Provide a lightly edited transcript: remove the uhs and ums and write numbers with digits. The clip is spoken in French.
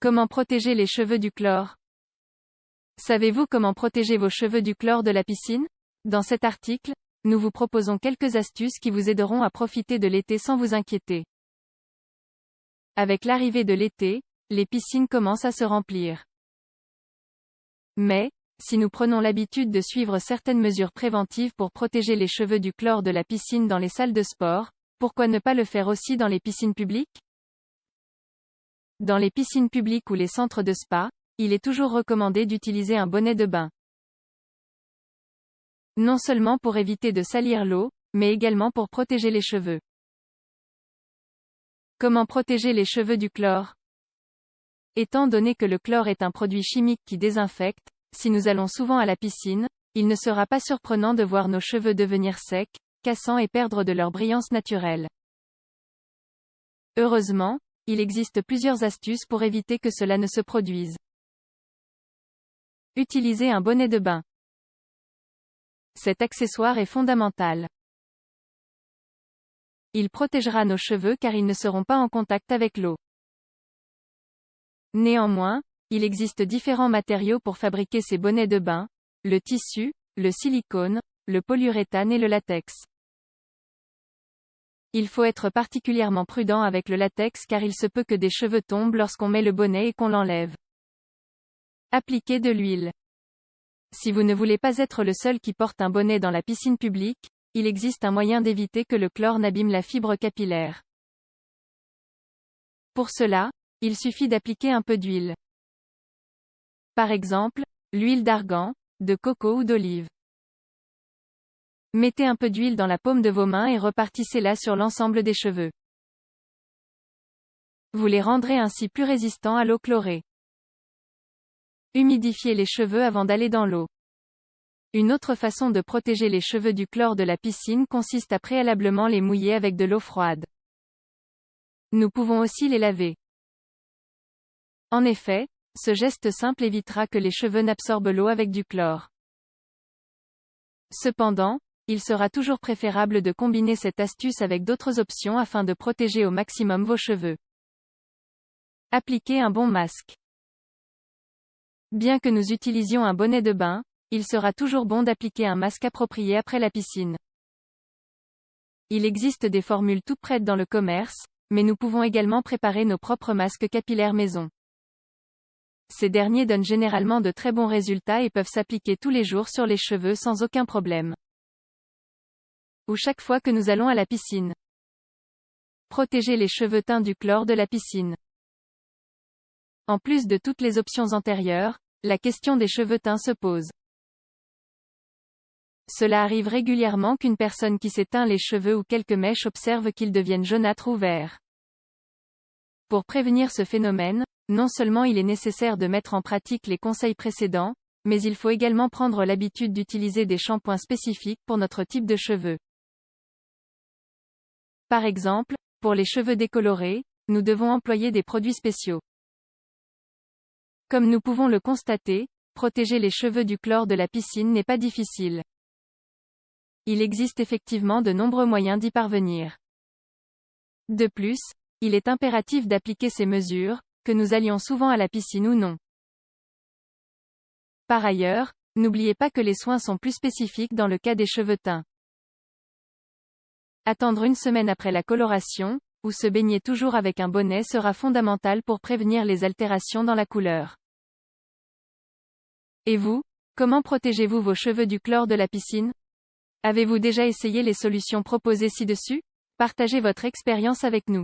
Comment protéger les cheveux du chlore? Savez-vous comment protéger vos cheveux du chlore de la piscine? Dans cet article, nous vous proposons quelques astuces qui vous aideront à profiter de l'été sans vous inquiéter. Avec l'arrivée de l'été, les piscines commencent à se remplir. Mais, si nous prenons l'habitude de suivre certaines mesures préventives pour protéger les cheveux du chlore de la piscine dans les salles de sport, pourquoi ne pas le faire aussi dans les piscines publiques? Dans les piscines publiques ou les centres de spa, il est toujours recommandé d'utiliser un bonnet de bain. Non seulement pour éviter de salir l'eau, mais également pour protéger les cheveux. Comment protéger les cheveux du chlore? Étant donné que le chlore est un produit chimique qui désinfecte, si nous allons souvent à la piscine, il ne sera pas surprenant de voir nos cheveux devenir secs, cassants et perdre de leur brillance naturelle. Heureusement, il existe plusieurs astuces pour éviter que cela ne se produise. Utilisez un bonnet de bain. Cet accessoire est fondamental. Il protégera nos cheveux car ils ne seront pas en contact avec l'eau. Néanmoins, il existe différents matériaux pour fabriquer ces bonnets de bain: le tissu, le silicone, le polyuréthane et le latex. Il faut être particulièrement prudent avec le latex car il se peut que des cheveux tombent lorsqu'on met le bonnet et qu'on l'enlève. Appliquez de l'huile. Si vous ne voulez pas être le seul qui porte un bonnet dans la piscine publique, il existe un moyen d'éviter que le chlore n'abîme la fibre capillaire. Pour cela, il suffit d'appliquer un peu d'huile. Par exemple, l'huile d'argan, de coco ou d'olive. Mettez un peu d'huile dans la paume de vos mains et repartissez-la sur l'ensemble des cheveux. Vous les rendrez ainsi plus résistants à l'eau chlorée. Humidifiez les cheveux avant d'aller dans l'eau. Une autre façon de protéger les cheveux du chlore de la piscine consiste à préalablement les mouiller avec de l'eau froide. Nous pouvons aussi les laver. En effet, ce geste simple évitera que les cheveux n'absorbent l'eau avec du chlore. Cependant, il sera toujours préférable de combiner cette astuce avec d'autres options afin de protéger au maximum vos cheveux. Appliquez un bon masque. Bien que nous utilisions un bonnet de bain, il sera toujours bon d'appliquer un masque approprié après la piscine. Il existe des formules toutes prêtes dans le commerce, mais nous pouvons également préparer nos propres masques capillaires maison. Ces derniers donnent généralement de très bons résultats et peuvent s'appliquer tous les jours sur les cheveux sans aucun problème. Ou chaque fois que nous allons à la piscine. Protéger les cheveux teints du chlore de la piscine. En plus de toutes les options antérieures, la question des cheveux teints se pose. Cela arrive régulièrement qu'une personne qui s'est teint les cheveux ou quelques mèches observe qu'ils deviennent jaunâtres ou verts. Pour prévenir ce phénomène, non seulement il est nécessaire de mettre en pratique les conseils précédents, mais il faut également prendre l'habitude d'utiliser des shampoings spécifiques pour notre type de cheveux. Par exemple, pour les cheveux décolorés, nous devons employer des produits spéciaux. Comme nous pouvons le constater, protéger les cheveux du chlore de la piscine n'est pas difficile. Il existe effectivement de nombreux moyens d'y parvenir. De plus, il est impératif d'appliquer ces mesures, que nous allions souvent à la piscine ou non. Par ailleurs, n'oubliez pas que les soins sont plus spécifiques dans le cas des cheveux teints. Attendre une semaine après la coloration, ou se baigner toujours avec un bonnet sera fondamental pour prévenir les altérations dans la couleur. Et vous, comment protégez-vous vos cheveux du chlore de la piscine? Avez-vous déjà essayé les solutions proposées ci-dessus? Partagez votre expérience avec nous.